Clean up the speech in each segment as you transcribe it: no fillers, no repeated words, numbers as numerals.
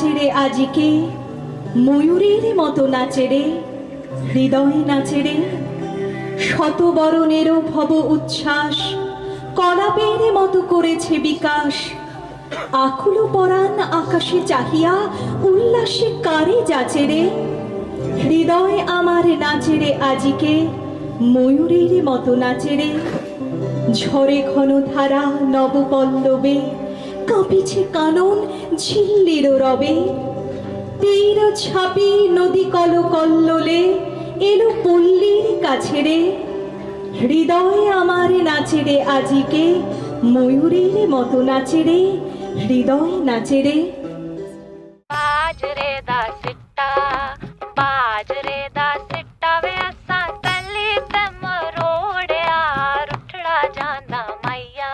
নাচে রে আজিকে, ময়ূরের মতো নাচে রে, হৃদয় নাচে রে। শতবরণেরও ভব উচ্ছ্বাস কলাপের মতো করেছে বিকাশ। আকুল পরাণ আকাশে চাহিয়া উল্লাসে কারে যাচে রে। হৃদয় আমার নাচে রে আজিকে, ময়ূরের মতো নাচে রে। ঝরে ঘন ধারা নবপল্লবে, কাঁপিছে কানন ঝিল্লির রবে। তীর ছাপি নদী কল কল্লোলে, এলো পল্লীর কাছে রে। হৃদয় আমার নাচে রে আজিকে, ময়ূরের মতো নাচে রে, হৃদয় নাচে रे। बाजरे दा सिट्टा वे असां तली ते मरोड़िया रुठड़ा जांदा मैया।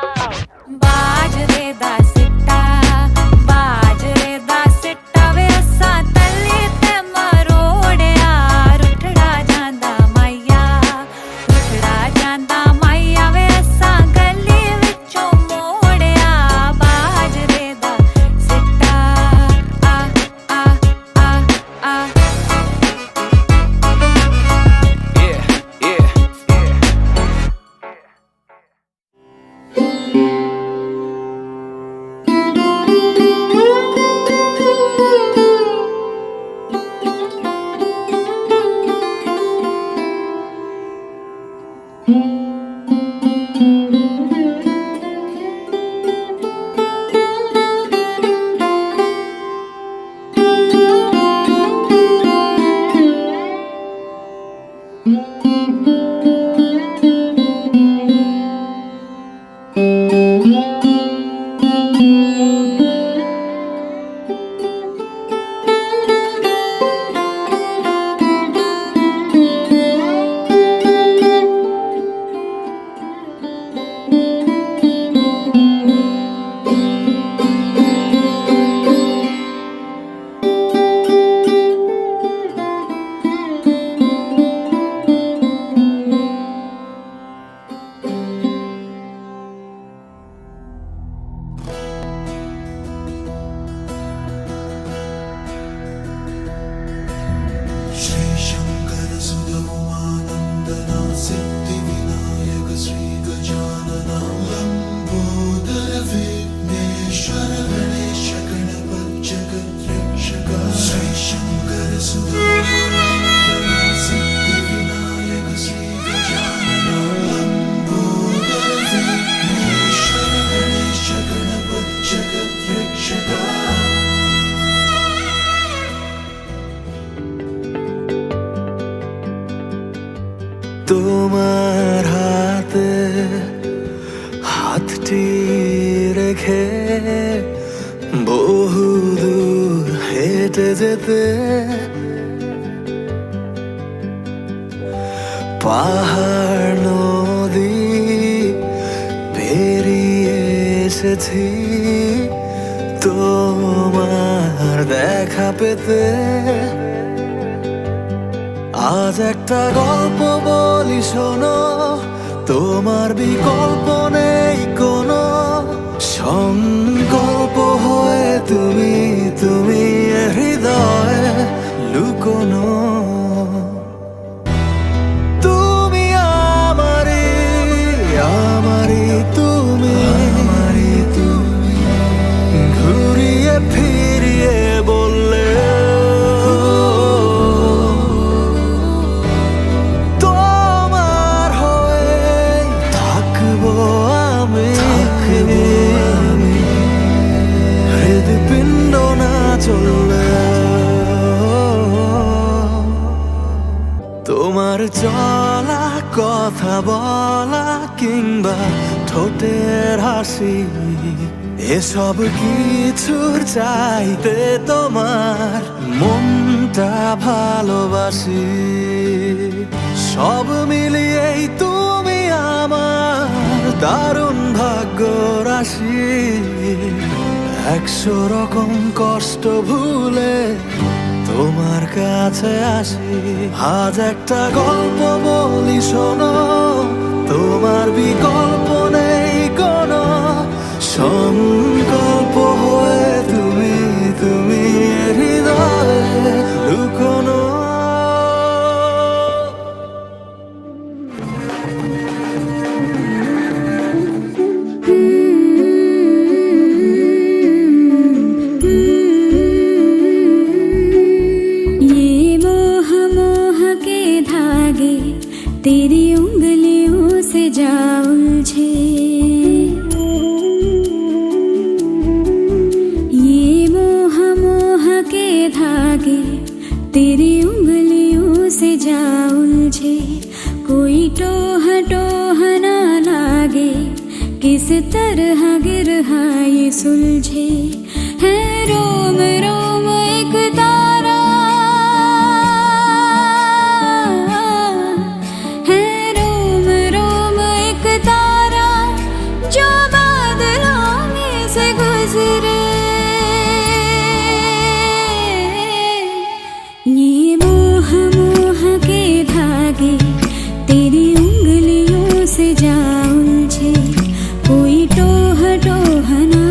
बाजरे दा सिट्टा वे असां तली ते मरोड़िया रुठड़ा जांदा मैया। रुठड़ा जांदा मैया वे असां गली विचों मोड़िया। बाजरे दा सिट्टा তোমার হাতে হাতটি রেখে বহুদূর হেঁটে যেতে পাহাড় নদী পেরিয়ে এসেছি তোমার দেখা পেতে। আজ একটা গল্প বলি শোনো, তোমার বিকল্প নেই কোনো। সংকল্প হয়ে তুমি হৃদয়ে লুকোনো। তুমি আমারি তুমি ঘুরিয়ে ফিরিয়ে বললে হৃদপিণ্ড না চললে। তোমার চলা কথা বলা কিংবা ঠোঁটের হাসি, এসব কিছুর চাইতে তোমার মনটা ভালোবাসি। সব মিলিয়েই তুমি আমার দারুণ ভাগ্য রাশি। 100 রকম কষ্ট ভুলে তোমার কাছে আসি। আজ একটা গল্প বলি শোনো, তোমার বিকল্প নেই কোনো। সংকল্প হয়ে তুমি तेरी उंगलियों से जा उलझे। ये मोह मोह के धागे तेरी उंगलियों से जा उलझे। कोई टोह टोह ना लागे, किस तरह गिरहा ये सुलझे। है रोम रोम एक तारा, है रोम रोम एक तारा जो बादलों में से गुजरे। ये मोह मोह के धागे तेरी उंगलियों से जा उलझे। कोई टोह टोह ना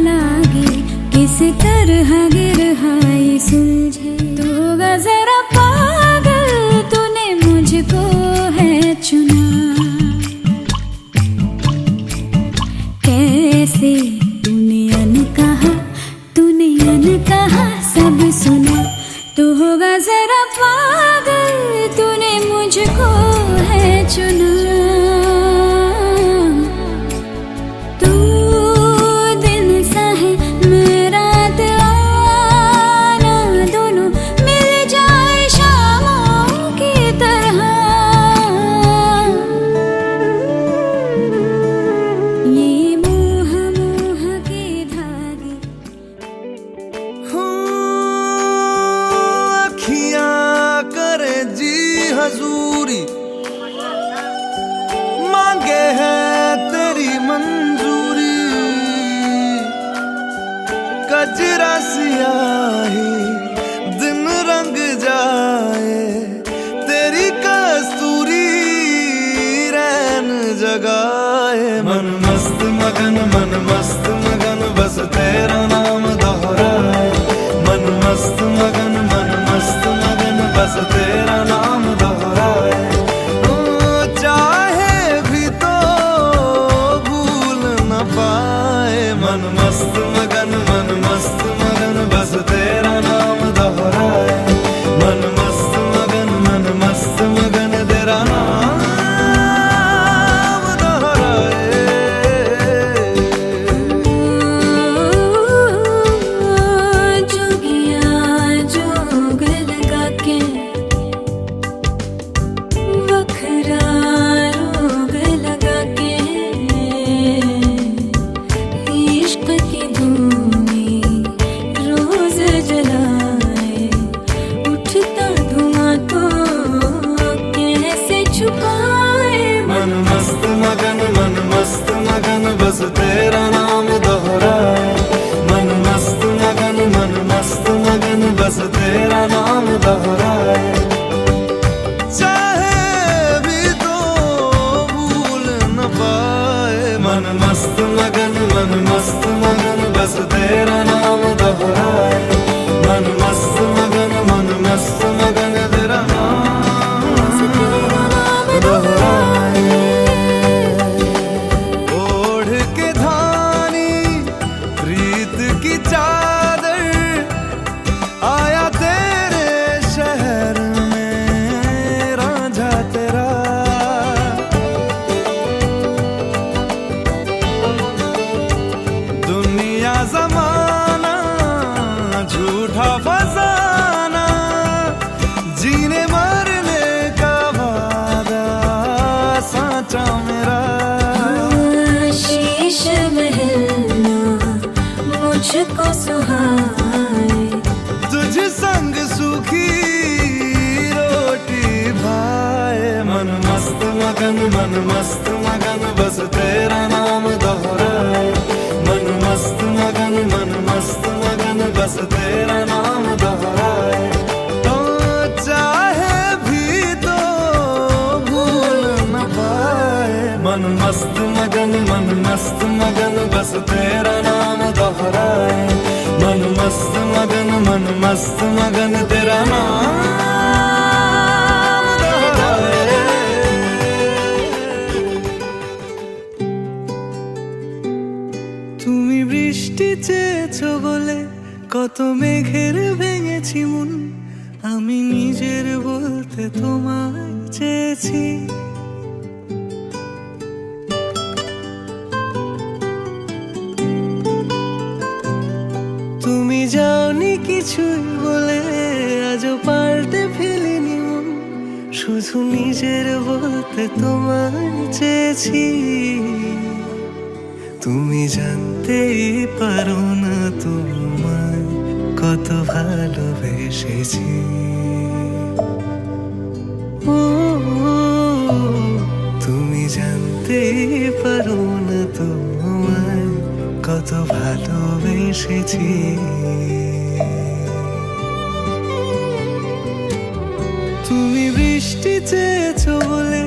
लागे, किस तरह गिरहा ये सुलझे। तू होगा जरा पागल, तूने मुझको है चुना। कैसे तूने अनकहा सब सुना। तू होगा जरा पागल, तूने मुझको है चुना। तू दिन सा है मैं रात आना, दोनों मिल जाए शामों की तरह। ये मोह मोह के धागे। अखियां करे जी हजूरी, मांगे है तेरी मंजूरी। कजरा सियाही दिन रंग जाए, तेरी कस्तूरी रैन जगाए। मन मस्त मगन बस तेरा नाम दोहराए। मन मस्त मगन बस तेरा नाम दोहराए। चाहे भी तो भूल न पाए। मन मस्त मगन बस तेरा नाम दोहराए। मन मस्त मगन तेरा नाम दोहराए। जोगिया जोग लगा के वखरा रोग लगा के, इश्क की धूनी रोज जलाए। उठता धुआं तो कैसे छुपाए। मन मस्त मगन बस तेरा नाम दोहराए। मन मस्त मगन बस तेरा नाम दोहराए। चाहे भी तो भूल न पाए। मन मस्त मगन बस तेरा नाम दोहराए। मन मस्त मगन तेरा नाम दोहराए। ओढ़ के धानी प्रीत की चादर, आया तेरे शहर में रांझा तेरा। दुनिया जमाना झूठा फसाना, जीने मरने का वादा साचा मेरा। शीश महलना मुझको सुहाए। तुझ संग सूखी रोटी भाए। मन मस्त मगन बस तेरा नाम दोहराए। मन मस्त मगन बस तेरा नाम दोहराए। तो चाहे भी तो भूल न पाए। मन मस्त मगन बस तेरा नाम दोहराए। मन मस्त मगन तेरा नाम दोहराए। তুমি বৃষ্টি চেয়েছো বলে কত মেঘের ভেঙেছি মন। আমি নিজের বলতে তোমায় চেয়েছি। তুমি যাওনি কিছুই বলে, আজও পাল্টে ফেলিনি মন, শুধু নিজের বলতে তোমায় চেয়েছি। তুমি জানতেই পারো না তোমায় কত ভালোবেসেছি। ও, তুমি জানতেই পারো না তোমায় কত ভালোবেসেছি। তুমি বৃষ্টি চেয়েছো বলে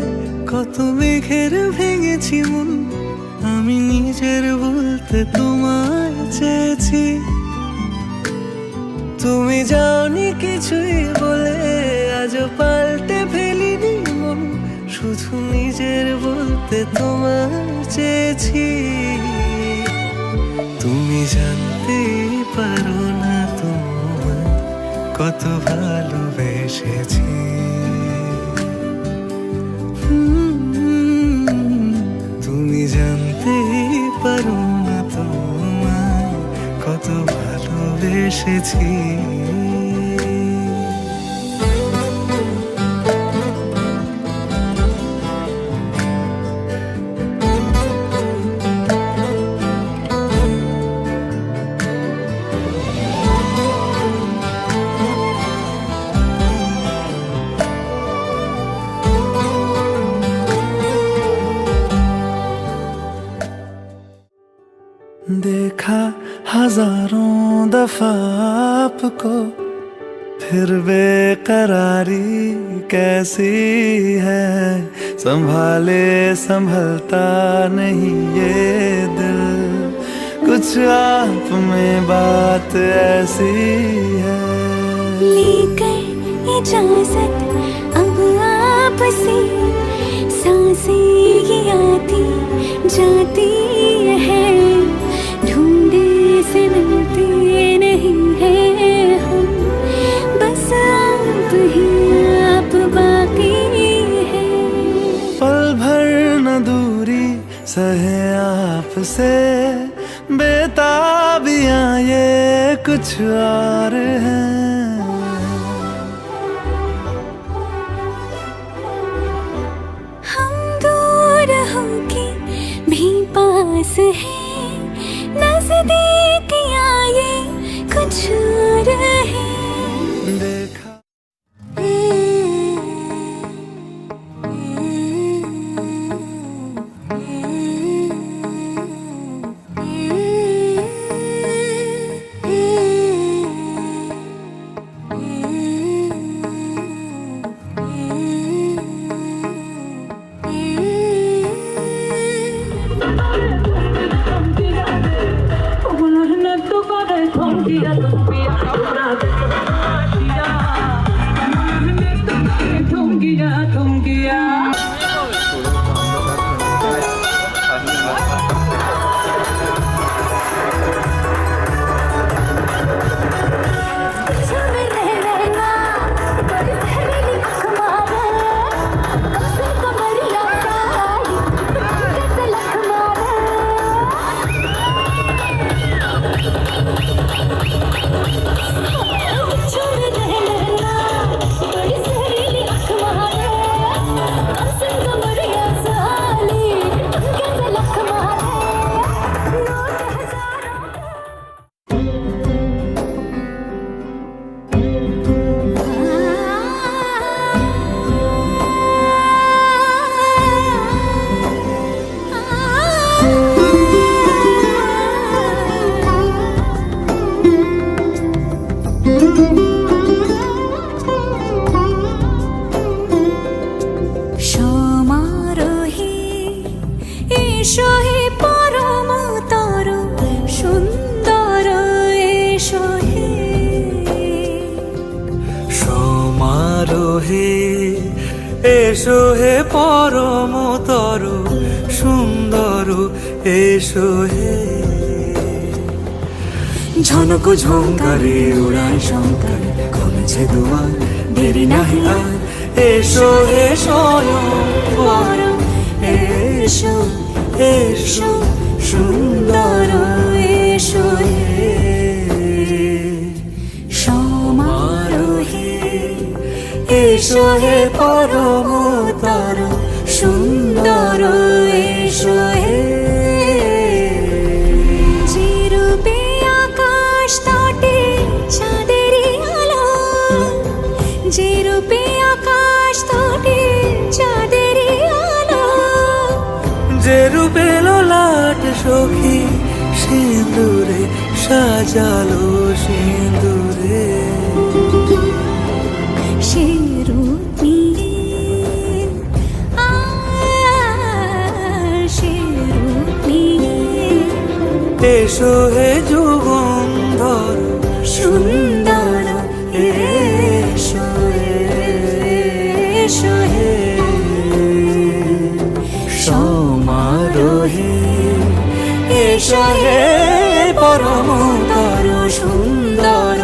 কত মেঘের ভেঙেছি মন, আমি নিজের বলতে তোমায় চেয়েছি। তুমি যাওনি কিছুই বলে, আজও পাল্টে ফেলিনি মন, শুধু নিজের বলতে তোমায় চেয়েছি। তুমি জানতে পারো না তোমায় কত ভালোবেসেছি। তুমি জানতে পারো না তোমায় কত ভালোবেসেছি। देखा हजारों दफा आपको, फिर बेकरारी कैसी है, संभाले संभलता नहीं ये दिल, कुछ आप में बात ऐसी है। लेकर इजाजत अब आपसे, सांसें ये आती जाती है, ढूंढे से मिलते नहीं है हम, बस आप ही आप बाकी है। पल भर न दूरी सहे आपसे, बेताबियां ये कुछ और हैं। हम दूर होके भी पास हैं, नजदीकियां ये कुछ और है। देखा এসো হে পরমতর সুন্দর, এসো হে। ঝনক ঝঙ্কারে উড়ায় শঙ্কার, খুলছে দুয়ার দেরি নাহি আর, এসো এসো বরং এসো এসো সুন্দর এসো হে সমারোহে এসো হে পরমতর সুন্দর এসো হে যে রূপে আকাশ তটে চাঁদেরই আলো যে রূপে আকাশ তটে চাঁদেরই আলো যে রূপে লোলাট সখী সিঁদুরে সাজালো সিঁদুরে সে রূপ নিয়ে সে রূপ নিয়ে এসো হে যুগন্ধর সুন্দর এসো এসো হে সমারোহে এসো হে পরমতর সুন্দর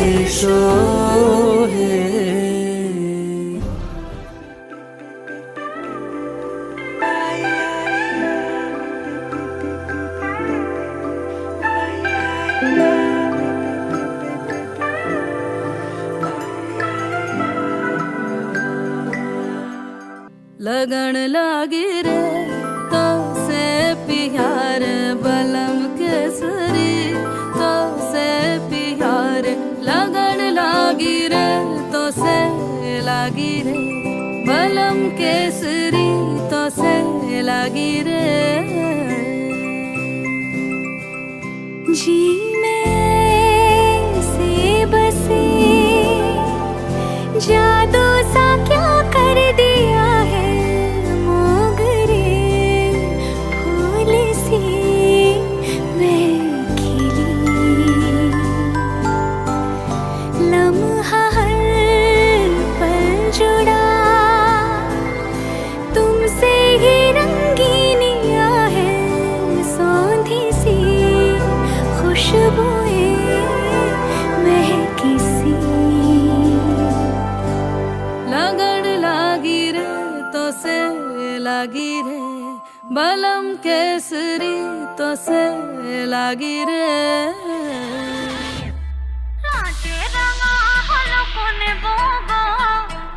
এসো হে लगन लागी रे तो से प्यार बलम केसरी तो से प्यार लगन लागी रे तो से लागी रे बलम केसरी तो से लागी रे जी में से बसे जादू सा क्या कर दिया है मोगरे फूल सी मैं खिली लम्हा हर पल जुड़ा तुमसे ही रंगीनिया है सौंधी सी खुशबुएं महकी सी लगन लागी रे तो से लागी रे बलम केसरी तो से लागी रे রাতে রাঙা হলো কোনে বগো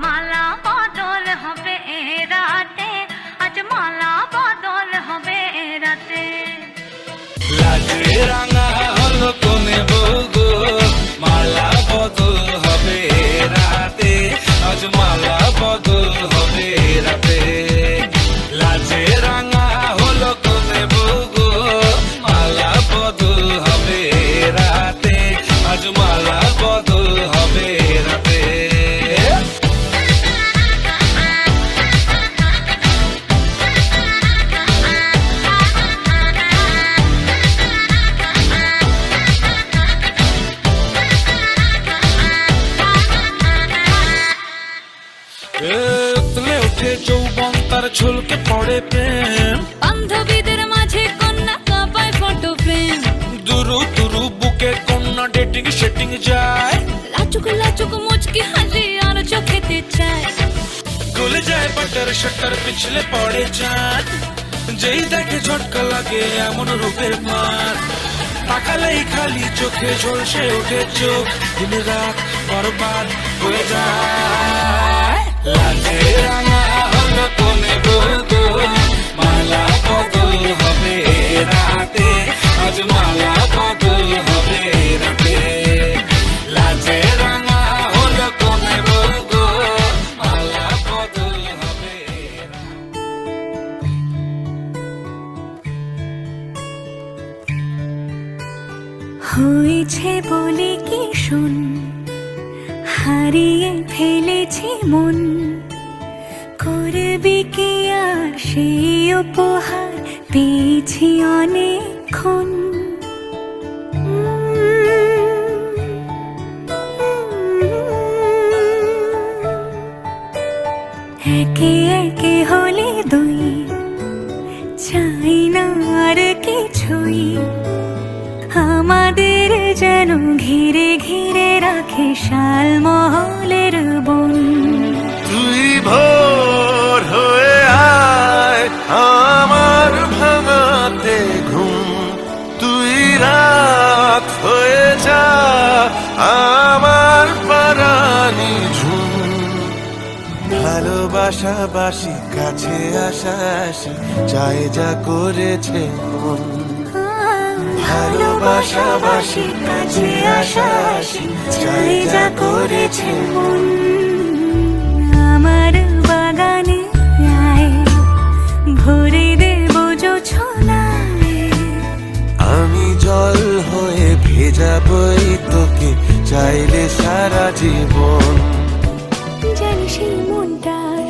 মালা বদল হবে এ রাতে আজ মালা বদল হবে এ রাতে লাজে রাঙা হলো কোনে বগো মালা বদল হবে রাতে আজ মালা বদল হবে রাতে লাজে রাঙা হলো কোনে বগো মালা বদল হবে রাতে আজ মালা বদল হবে রাতে তুলে উঠে যৌবন তার ঝুলকে পড়ে প্রেম বান্ধবীদের মাঝে কন্যা কাঁপায় ফটো ফ্রেম দুরু দুরু বুকে কন্যা ডেটিং সেটিং যায় লাচুক লাচুক মুচকি হাসি আর চোখেতে চায় গলে যায় বাটার শাটার পিছলে পড়ে চাঁদ যেই দেখে ঝটকা লাগে এমন রূপের মার তাকালেই খালি চোখে ঝলসে ওঠে চোখ দিন রাত বরবাদ হয়ে যায় লাজে রাঙা হলো কোনে বলতো মালা বদল হবে রাতে আজ মালা বদল হবে রাতে লাজে রাঙা হলো কোনে বলতো মালা বদল হবে হয়েছে বলে কি শুন হারিয়ে ফেলেছি মন করবি কি আর সেই উপহার পেয়েছি অনেকক্ষণ একে একে হলে দুই চাই না আর কিছুই আমাদের যেন ঘিরে ঘিরে রাখে শাল মহলের বন তুই ভোর হয়ে আয় আমার ভাঙাতে ঘুম, তুই রাত হয়ে যা আমার পারানি ঝুম। ভালোবাসাবাসি কাছে আসা আসি চাই যা করেছে মন, ভালোবাসাবাসি কাছে আসা আসি চাই যা করেছে মন। আমার বাগানে আয় ভরে দেব জোছনায়, আমি জল হয়ে ভেজাবই তোকে চাইলে সারা জীবন। জানিস এই মনটার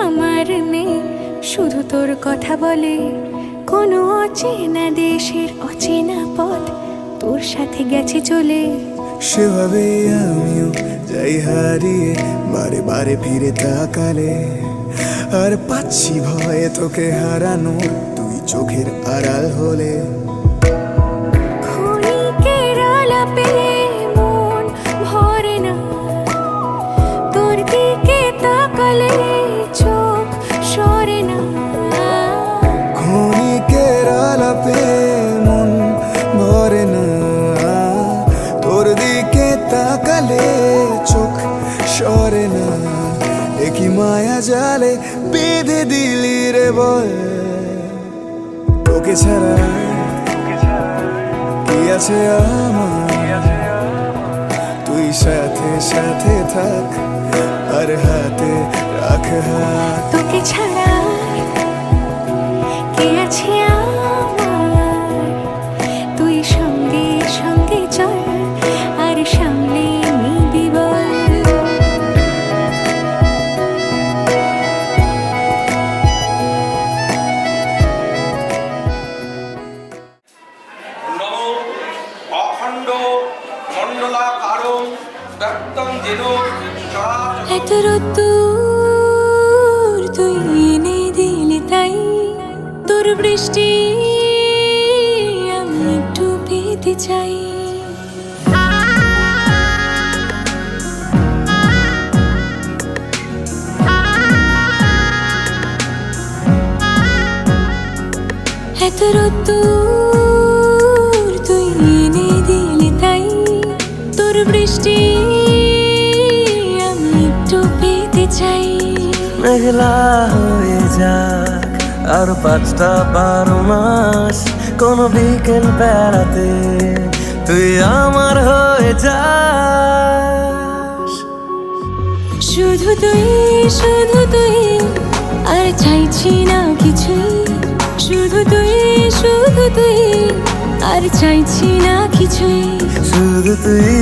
আমার নেই, শুধু তোর কথা বলে কোনো অচেনা দেশের অচেনা পথ তোর সাথে গেছে চলে। সেভাবে আমিও যাই হারিয়ে বারে বারে ফিরে তাকালে, আর পাচ্ছি ভয়ে তোকে হারানো তুই চোখের আড়াল হলে। ক্ষণিকের আলাপে মন ভরে না, তোর দিকে তাকালে চোখ সরে না। ক্ষণিকের আলাপে মন ভরে না, তোর দিকে তাকালে চোখ সরে না। একই মায়া জালে বেঁধে দিলি রে বল, তোকে ছাড়া কি আছে আমার? তুই সাথে সাথে থাক আর হাতে রাখ হাত। তোকে ছাড়া কে আছে আমার? তুই সঙ্গে সঙ্গে চল আর সামনে নিবি বল। নমো অখণ্ড মণ্ডলাকারং ব্যক্তং যেন চরাচর। এত রোদ্দুর তুই এনে দিলি তাই, তোর বৃষ্টি আমি একটু পেতে চাই। এত রোদ্দুর তুই এনে দিলি তাই, তোর বৃষ্টি আমি একটু পেতে চাই। মেঘলা হয়ে যাক আর 5টা 12 মাস, কোনো বিকেল বেড়াতে তুই আমার হয়ে যাস। শুধু তুই আর চাইছি না কিছুই, শুধু তুই আর চাইছি না কিছুই। শুধু তুই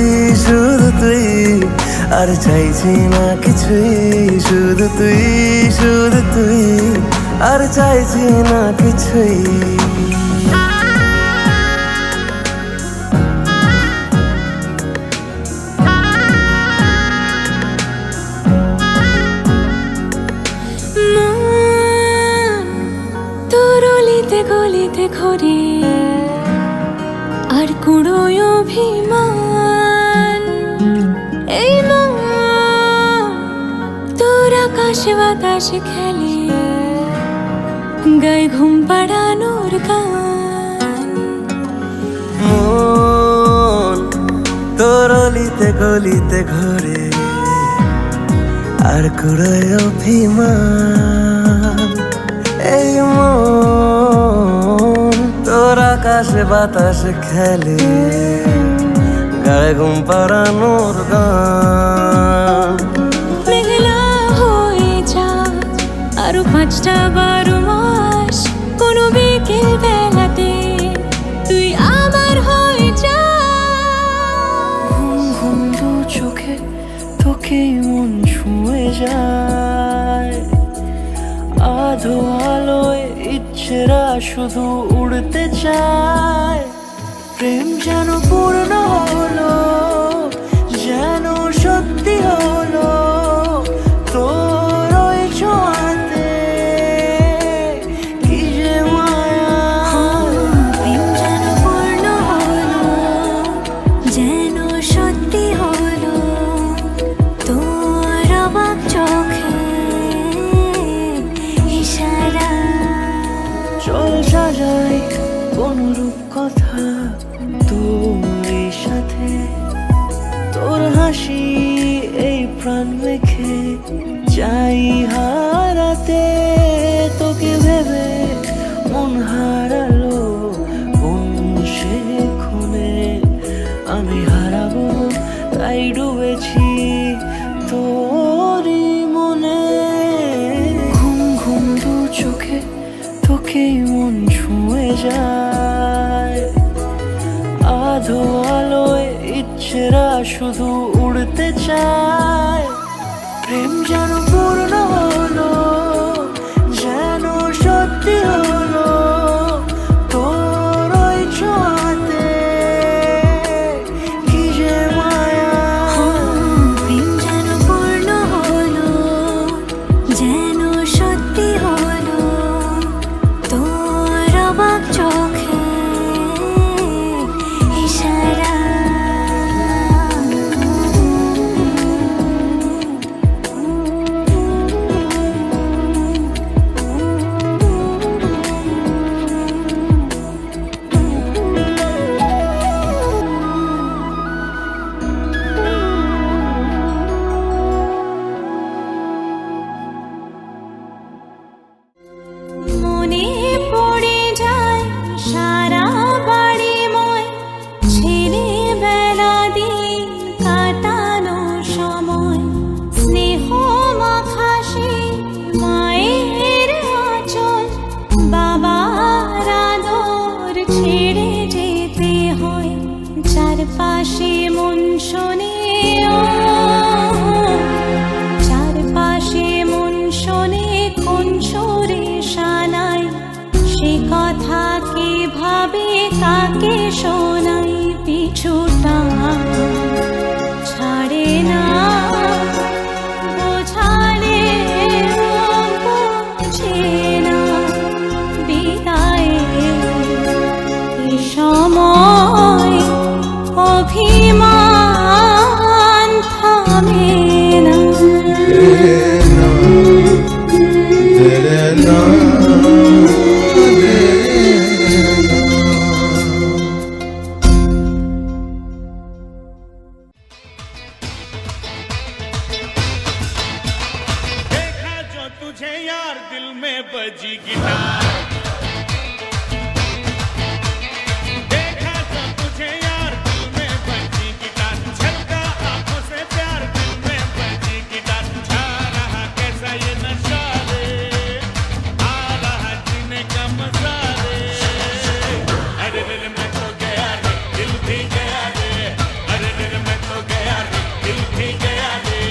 আর চাইছি না কিছুই, শুধু তুই আর চাইছি না কিছুই। তোর অলিতে গলিতে ঘরে আর কুড়োয় অভিমান, এই মন তোর আকাশে বাতাসে খেলে গায়ে ঘুম পাড়ানোর গান। মন তোর অলিতে গলিতে ঘরে আর কুড়োয় অভিমান, এই মন তোর আকাশে বাতাসে খেলে গায়ে ঘুম পাড়ানোর গান। মেঘলা হয়ে যা আরো 5টা 12 মাস, কোনো বিকেল বেলাতে তুই আমার হয়ে যা। ঘুম ঘুম দু চোখে তোকে মন ছুঁয়ে যায়, আধো আলোয় ইচ্ছেরা শুধু উড়তে চায়। প্রেম যেন পূর্ণ হলো, যেন সত্যি হলো তোর ওই ছোঁয়াতে, কি যে মায়া। প্রেম যেন পূর্ণ হলো, যেন সত্যি হলো তোর অবাক চোখে। সাজাই কোন রূপ কথা তোর সাথে, তোর হাসি এই প্রাণ মেখে চাই হারাতে, তোকে ভেবে মন হারালো কোন সে ক্ষণে, আমি হারাবো তাই ডুবেছি তোরই মনে। ঘুম ঘুম দু চোখে তোকেই মন ছুঁয়ে যায়, আধো আলোয় ইচ্ছেরা শুধু উড়তে চায়। প্রেম যেন পূর্ণ হলো, যেন সত্যি হলো তোর ওই ছোঁয়াতে, কি যে মায়া। প্রেম যেন পূর্ণ হলো, যেন সত্যি হলো তোর অবাক চোখে ইশারা। মনে পড়ে যায় সারা বাড়িময় ছেলেবেলা দিন কাটানো সময়, স্নেহ মাখা সেই মায়ের আঁচল, বাবার আদর ছেড়ে যেতে হয়। চারপাশে মন শোনে চারপাশে মন শোনে কোন সুরে শানাই, সে কথা কে ভাবে কাকে শোনাই। পিছুটা ছাড়ে না বোঝালে বোঝে না, বিদায়ে সময় অভিমান থামে না। देखा जो तुझे यार दिल में बजी गिटार, देखा जो तुझे यार दिल में बजी गिटार, छलका आंखों से प्यार दिल में बजी गिटार, छा रहा कैसा ये नशा रे, आ रहा जीने का मजा रे, अरे रे रे मैं तो गया रे, दिल भी गया रे, अरे रे रे मैं तो गया रे, दिल भी गया रे।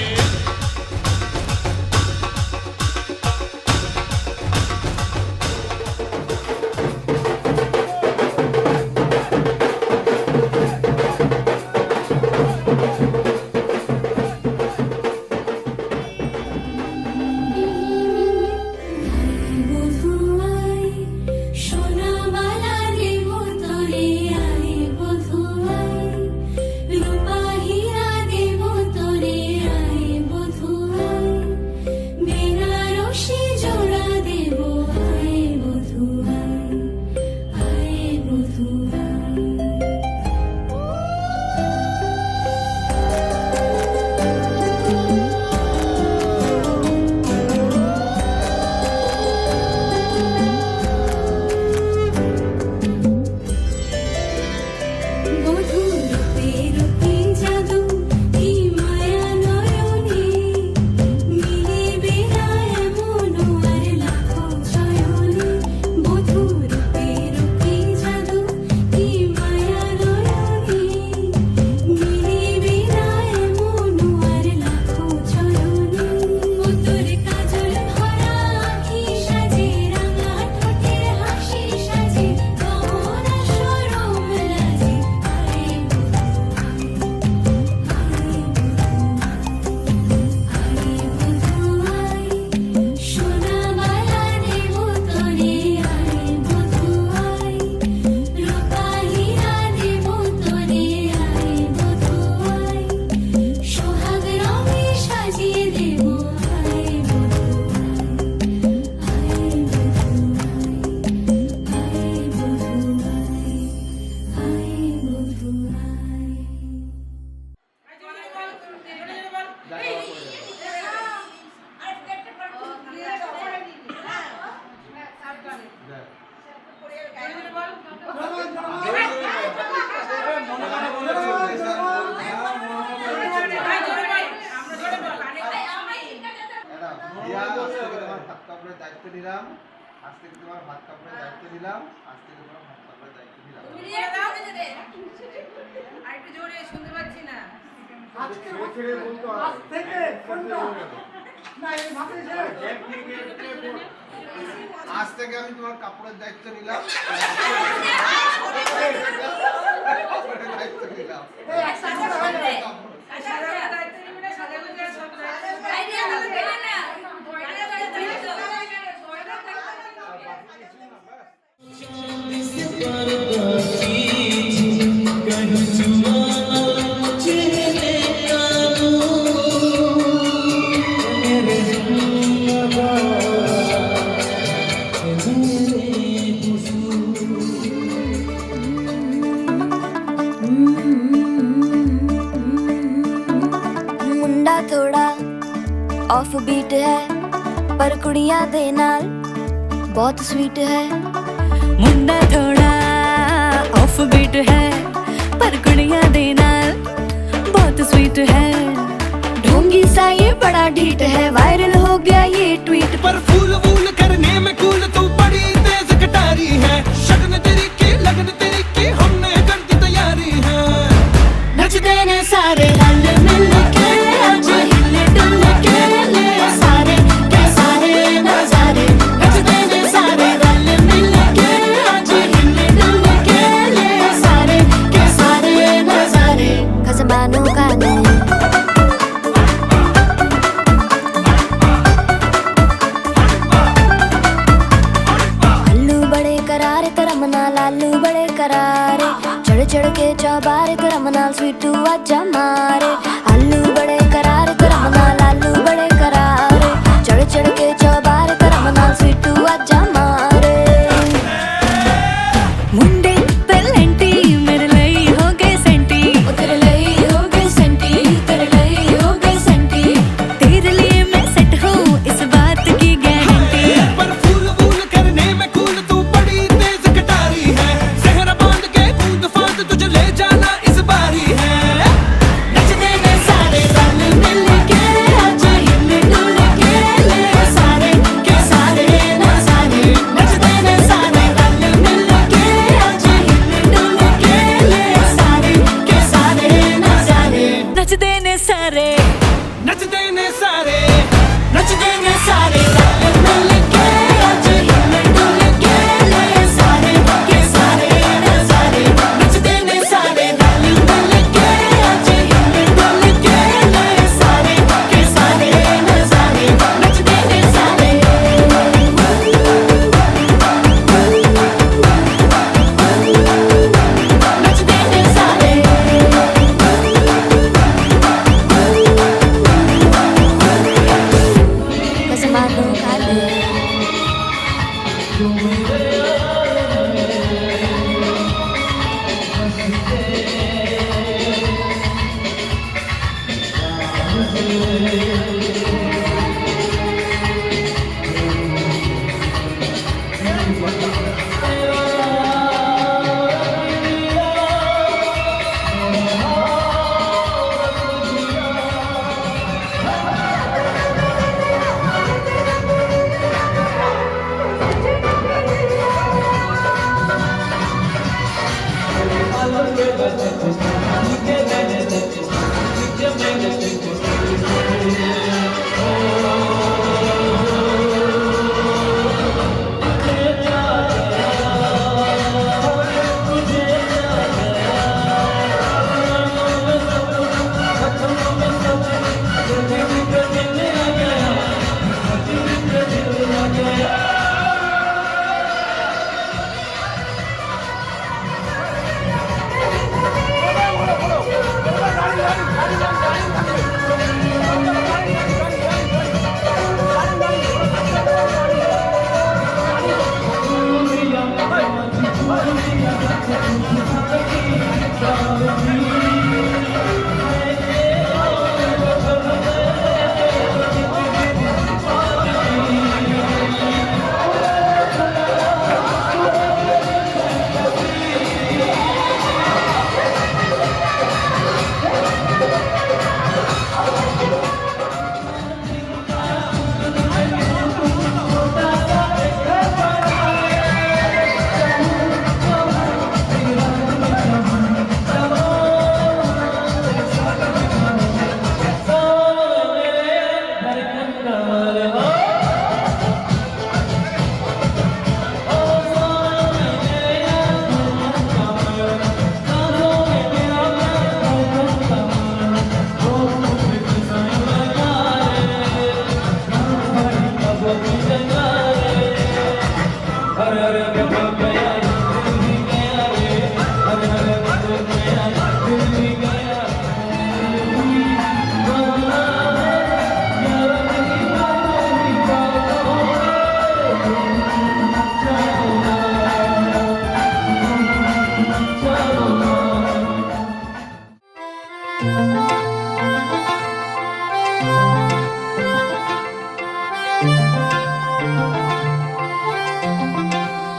দায়িত্ব নিলাম, আজ থেকে তোমার ভাত কাপড়ের দায়িত্ব নিলাম, আজ থেকে তোমার ভাত কাপড়ের দায়িত্ব নিলাম। আজ থেকে আমি তোমার কাপড়ের দায়িত্ব নিলাম, দায়িত্ব নিলাম। मुंडा थोड़ा ऑफ बीट है पर कुड़ियां दे नाल बहुत स्वीट है। मुंडा थोड़ा ऑफ बीट है पर कुड़ियां दे नाल बहुत स्वीट है। ढोंगी सा ये बड़ा ढीठ है, वायरल हो गया ये ट्वीट पर फूल वूल करने में कूल तू बड़ी तेज कटारी है। शगन तेरी की लगन तेरी की हमने कर दी तैयारी है। नच देने सारे रल मिल के आज हिले डुल के ले सारे के सारे नजारे। नच देने सारे रल मिल के आज हिले डुल के ले सारे के सारे नजारे। खसमानों का नहीं लालू बड़े करारे चढ़ चढ़ के चौबारे करम नाल स्वीटू आजा मारे। आलू बड़े करारे करम नाल लालू बड़े करारे चढ़ चढ़ के चौबारे करम नाल स्वीटू आजा मारे। मुंडे तलंटी मेरे ਲਈ हो गए सेंटी, तेरे ਲਈ हो गए सेंटी, तेरे ਲਈ हो गए सेंटी। तेरे लिए मैं सेट हूँ इस बात की गारंटी। पर फूल वूल करने में कूल तू बड़ी तेज कटारी है। जहरा बांध के कूद फांद तुझे ले जाना इस बारी है। नच देने सारे रल मिल के आज हिल डुल के ले सारे के सारे नजारे। नच देने सारे रल मिल के आज हिल डुल के ले सारे के सारे नजारे। नच देने सारे नच देने सारे नच देने सारे रल मिल के आज हिल डुल के ले सारे के सारे नजारे। नच देने सारे रल मिल के आज हिल डुल के ले सारे के सारे नजारे। नच देने सारे नच देने सारे कसमानों का ले।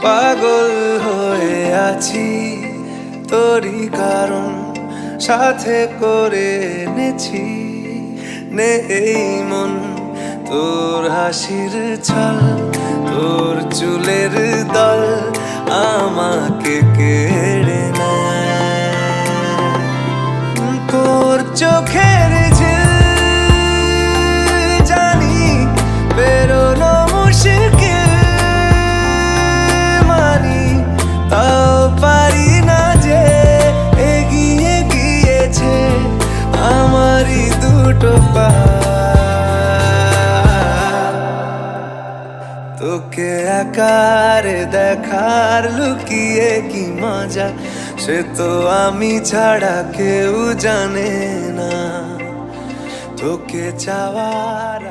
পাগল হয়ে আছি তোরই কারণ সাথে করে এনেছি নেই মন তোর হাসির ছল তোর চুলের দল আমাকে কেড়ে নেয় তোর চোখের ঝিল জানি বেরোনো মুশকিল মানি তাও পারি না যে এগিয়ে গিয়েছে আমারই দুটো পা তোকে আকারে দেখার লুকিয়ে কি মজা সে তো আমি ছাড়া কেউ জানে না তোকে চাওয়ার